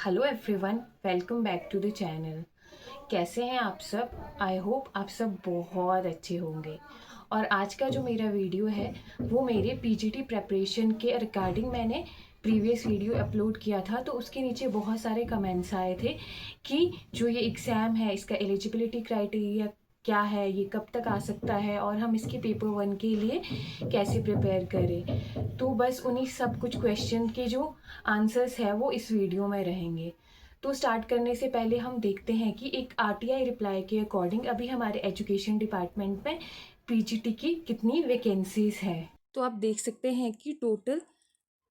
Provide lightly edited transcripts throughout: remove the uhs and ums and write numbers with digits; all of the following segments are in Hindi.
Hello everyone, welcome back to the channel. कैसे हैं आप सब? आई होप आप सब बहुत अच्छे होंगे। और आज का जो मेरा वीडियो है वो मेरे पीजीटी प्रेपरेशन के रिगार्डिंग मैंने प्रीवियस वीडियो अपलोड किया था, तो उसके नीचे बहुत सारे कमेंट्स आए थे कि जो ये एग्ज़ाम है इसका एलिजिबिलिटी क्राइटेरिया क्या है, ये कब तक आ सकता है और हम इसके पेपर 1 के लिए कैसे प्रिपेयर करें। तो बस उन्हीं सब कुछ क्वेश्चन के जो आंसर्स है वो इस वीडियो में रहेंगे। तो स्टार्ट करने से पहले हम देखते हैं कि एक आरटीआई रिप्लाई के अकॉर्डिंग अभी हमारे एजुकेशन डिपार्टमेंट में पीजीटी की कितनी वैकेंसीज है। तो आप देख सकते हैं कि टोटल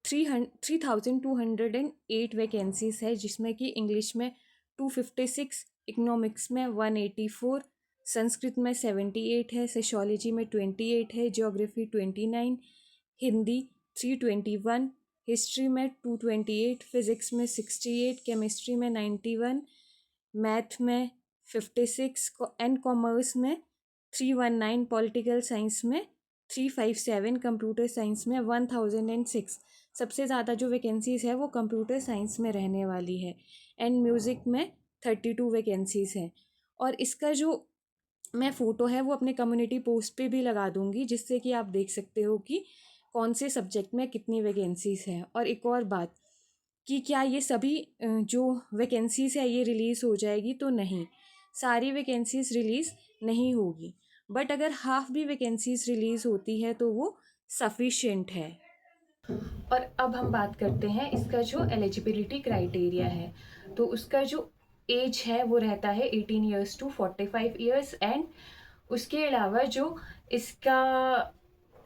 3208 वैकेंसीज है, जिसमें कि इंग्लिश में 256, इकोनॉमिक्स में 184, संस्कृत में 78 है, सोशियोलॉजी में 28 है, ज्योग्राफी 29, हिंदी 321, हिस्ट्री में 228, फिजिक्स में 68, केमिस्ट्री में 91, मैथ में 56 एंड कॉमर्स में 319, पॉलिटिकल साइंस में 357, कंप्यूटर साइंस में 1006। सबसे ज़्यादा जो वैकेंसीज़ है वो कंप्यूटर साइंस में रहने वाली है एंड म्यूज़िक में 32 वैकेंसीज़ है। और इसका जो मैं फ़ोटो है वो अपने कम्युनिटी पोस्ट पे भी लगा दूंगी, जिससे कि आप देख सकते हो कि कौन से सब्जेक्ट में कितनी वैकेंसीज़ हैं। और एक और बात कि क्या ये सभी जो वैकेंसीज़ है ये रिलीज़ हो जाएगी, तो नहीं, सारी वैकेंसीज़ रिलीज़ नहीं होगी, बट अगर हाफ भी वैकेंसीज़ रिलीज़ होती है तो वो सफिशेंट है। और अब हम बात करते हैं इसका जो एलिजिबिलिटी क्राइटेरिया है, तो उसका जो एज है वो रहता है 18 ईयर्स टू 45 ईयर्स एंड उसके अलावा जो इसका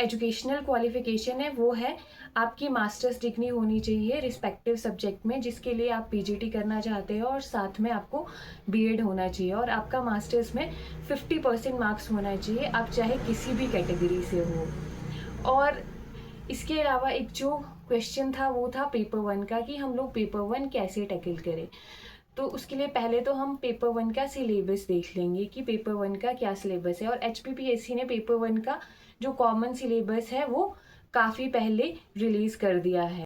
एजुकेशनल क्वालिफिकेशन है वो है आपकी मास्टर्स डिग्री होनी चाहिए रिस्पेक्टिव सब्जेक्ट में जिसके लिए आप पीजीटी करना चाहते हो, और साथ में आपको बीएड होना चाहिए और आपका मास्टर्स में 50% मार्क्स होना चाहिए, आप चाहे किसी भी कैटेगरी से हो। और इसके अलावा एक जो क्वेश्चन था वो था पेपर 1 का कि हम लोग पेपर 1 कैसे टैकल करें। तो उसके लिए पहले तो हम पेपर 1 का सिलेबस देख लेंगे कि पेपर 1 का क्या सिलेबस है। और एचपीपीएससी ने पेपर 1 का जो कॉमन सिलेबस है वो काफ़ी पहले रिलीज़ कर दिया है।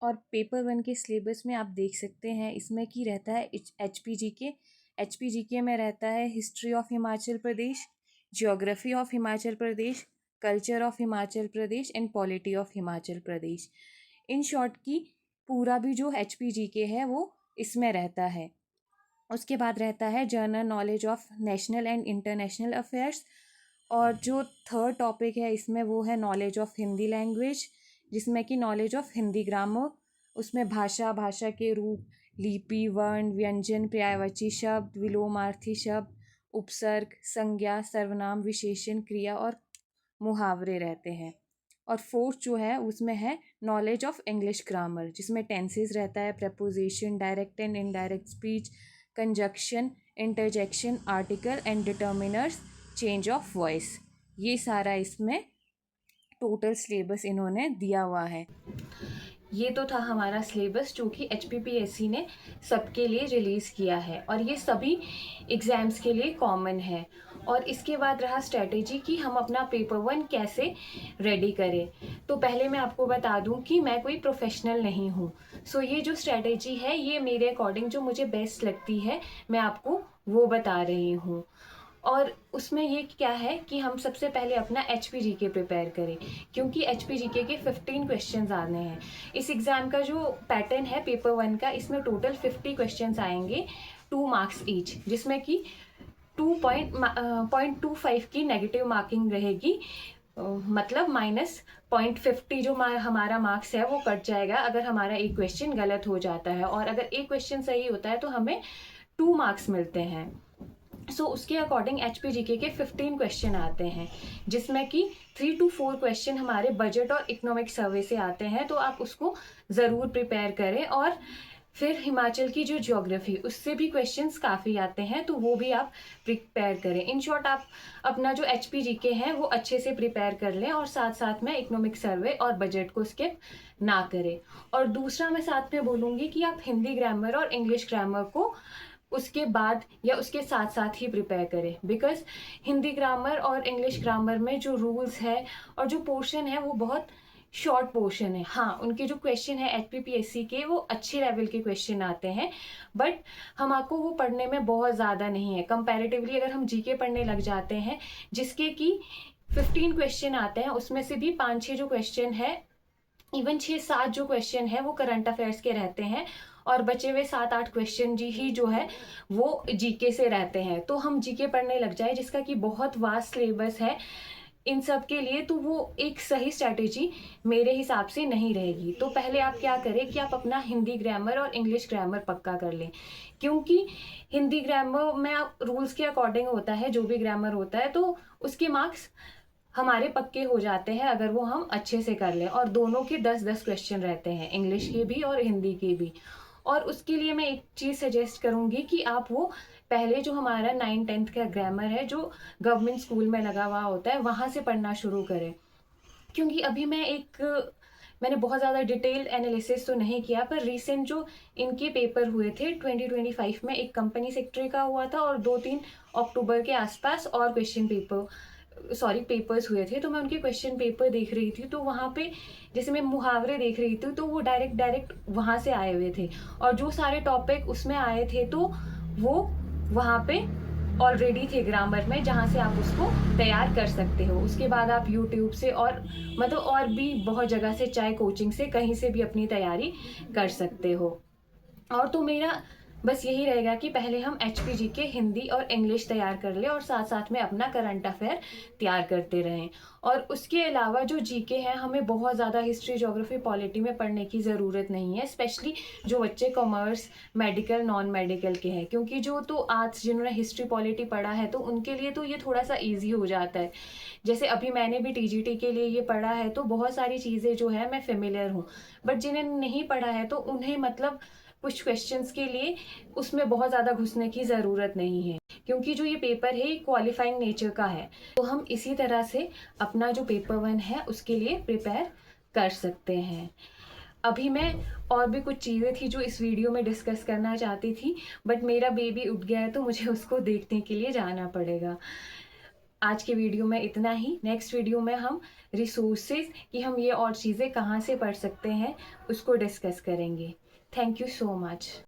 और पेपर 1 के सिलेबस में आप देख सकते हैं इसमें की रहता है एचपीजीके में रहता है history of Himachal Pradesh, geography of Himachal Pradesh, culture of Himachal Pradesh and polity of Himachal Pradesh. In short की पूरा भी जो एचपीजीके है वो इसमें रहता है। उसके बाद रहता है general knowledge of national and international affairs, और जो थर्ड टॉपिक है इसमें वो है नॉलेज ऑफ हिंदी लैंग्वेज, जिसमें कि नॉलेज ऑफ हिंदी ग्रामर, उसमें भाषा के रूप, लिपि, वर्ण, व्यंजन, पर्यायवाची शब्द, विलोमार्थी शब्द, उपसर्ग, संज्ञा, सर्वनाम, विशेषण, क्रिया और मुहावरे रहते हैं। और फोर्थ जो है उसमें है नॉलेज ऑफ इंग्लिश ग्रामर, जिसमें टेंसेस रहता है, preposition, direct and indirect speech, conjunction, interjection, article and determiners, change of voice. ये सारा इसमें टोटल सिलेबस इन्होंने दिया हुआ है। ये तो था हमारा सिलेबस जो कि एचपीपीएससी ने सबके लिए रिलीज़ किया है और ये सभी एग्ज़ाम्स के लिए कॉमन है। और इसके बाद रहा स्ट्रेटेजी कि हम अपना पेपर 1 कैसे रेडी करें। तो पहले मैं आपको बता दूं कि मैं कोई प्रोफेशनल नहीं हूं, सो ये जो स्ट्रेटेजी है ये मेरे अकॉर्डिंग जो मुझे बेस्ट लगती है मैं आपको वो बता रही हूँ। और उसमें ये क्या है कि हम सबसे पहले अपना एचपीजीके प्रिपेयर करें, क्योंकि एचपीजीके के 15 क्वेश्चंस आने हैं। इस एग्ज़ाम का जो पैटर्न है पेपर 1 का, इसमें टोटल 50 क्वेश्चंस आएंगे, 2 मार्क्स ईच, जिसमें कि 2.25 की नेगेटिव मार्किंग रहेगी, मतलब -0.50 जो हमारा मार्क्स है वो कट जाएगा अगर हमारा एक क्वेश्चन गलत हो जाता है, और अगर एक क्वेश्चन सही होता है तो हमें 2 मार्क्स मिलते हैं। सो उसके अकॉर्डिंग एचपीजीके के 15 क्वेश्चन आते हैं, जिसमें कि 3 to 4 क्वेश्चन हमारे बजट और इकोनॉमिक सर्वे से आते हैं, तो आप उसको ज़रूर प्रिपेयर करें। और फिर हिमाचल की जो ज्योग्राफी उससे भी क्वेश्चंस काफ़ी आते हैं, तो वो भी आप प्रिपेयर करें। इन शॉर्ट आप अपना जो एचपीजीके है वो अच्छे से प्रिपेयर कर लें और साथ साथ में इकोनॉमिक सर्वे और बजट को स्किप ना करें। और दूसरा मैं साथ में बोलूँगी कि आप हिंदी ग्रामर और इंग्लिश ग्रामर को उसके बाद या उसके साथ साथ ही प्रिपेयर करें, बिकॉज हिंदी ग्रामर और इंग्लिश ग्रामर में जो रूल्स है और जो पोर्शन है वो बहुत शॉर्ट पोर्शन है। हाँ, उनके जो क्वेश्चन है एचपीपीएससी के वो अच्छे लेवल के क्वेश्चन आते हैं, बट हमको वो पढ़ने में बहुत ज़्यादा नहीं है। कंपैरेटिवली अगर हम जीके पढ़ने लग जाते हैं, जिसके कि 15 क्वेश्चन आते हैं, उसमें से भी 5-6 जो क्वेश्चन है, इवन 6-7 जो क्वेश्चन है वो करंट अफेयर्स के रहते हैं, और बचे हुए 7-8 क्वेश्चन जी ही जो है वो जीके से रहते हैं। तो हम जीके पढ़ने लग जाए, जिसका कि बहुत वास्ट सिलेबस है इन सब के लिए, तो वो एक सही स्ट्रैटेजी मेरे हिसाब से नहीं रहेगी। तो पहले आप क्या करें कि आप अपना हिंदी ग्रामर और इंग्लिश ग्रामर पक्का कर लें, क्योंकि हिंदी ग्रामर में आप रूल्स के अकॉर्डिंग होता है, जो भी ग्रामर होता है, तो उसके मार्क्स हमारे पक्के हो जाते हैं अगर वो हम अच्छे से कर लें। और दोनों के 10-10 क्वेश्चन रहते हैं, इंग्लिश के भी और हिंदी के भी। और उसके लिए मैं एक चीज़ सजेस्ट करूँगी कि आप वो पहले जो हमारा 9-10th का ग्रामर है, जो गवर्नमेंट स्कूल में लगा हुआ होता है, वहाँ से पढ़ना शुरू करें। क्योंकि अभी मैंने बहुत ज़्यादा डिटेल एनालिसिस तो नहीं किया, पर रिसेंट जो इनके पेपर हुए थे 2025 में, एक कंपनी सेक्रेटरी का हुआ था और 2-3 अक्टूबर के आसपास और पेपर्स हुए थे। तो मैं उनके क्वेश्चन पेपर देख रही थी, तो वहाँ पे जैसे मैं मुहावरे देख रही थी, तो वो डायरेक्ट वहाँ से आए हुए थे, और जो सारे टॉपिक उसमें आए थे तो वो वहाँ पे ऑलरेडी थे ग्रामर में, जहाँ से आप उसको तैयार कर सकते हो। उसके बाद आप यूट्यूब से और मतलब और भी बहुत जगह से, चाहे कोचिंग से, कहीं से भी अपनी तैयारी कर सकते हो। और तो मेरा बस यही रहेगा कि पहले हम एचपीजी के हिंदी और इंग्लिश तैयार कर लें, और साथ साथ में अपना करंट अफेयर तैयार करते रहें। और उसके अलावा जो जीके है, हमें बहुत ज़्यादा हिस्ट्री, ज्योग्राफी, पॉलिटी में पढ़ने की ज़रूरत नहीं है, स्पेशली जो बच्चे कॉमर्स, मेडिकल, नॉन मेडिकल के हैं। क्योंकि जो तो आज जिन्होंने हिस्ट्री पॉलिटी पढ़ा है, तो उनके लिए तो ये थोड़ा सा ईजी हो जाता है। जैसे अभी मैंने भी टीजीटी के लिए ये पढ़ा है, तो बहुत सारी चीज़ें जो है मैं फेमिलियर हूँ। बट जिन्हें नहीं पढ़ा है, तो उन्हें मतलब कुछ क्वेश्चंस के लिए उसमें बहुत ज़्यादा घुसने की ज़रूरत नहीं है, क्योंकि जो ये पेपर है, ये क्वालिफाइंग नेचर का है। तो हम इसी तरह से अपना जो पेपर 1 है उसके लिए प्रिपेयर कर सकते हैं। अभी मैं और भी कुछ चीज़ें थी जो इस वीडियो में डिस्कस करना चाहती थी, बट मेरा बेबी उठ गया है, तो मुझे उसको देखने के लिए जाना पड़ेगा। आज के वीडियो में इतना ही। नेक्स्ट वीडियो में हम रिसोर्सेज कि हम ये और चीज़ें कहाँ से पढ़ सकते हैं, उसको डिस्कस करेंगे। Thank you so much.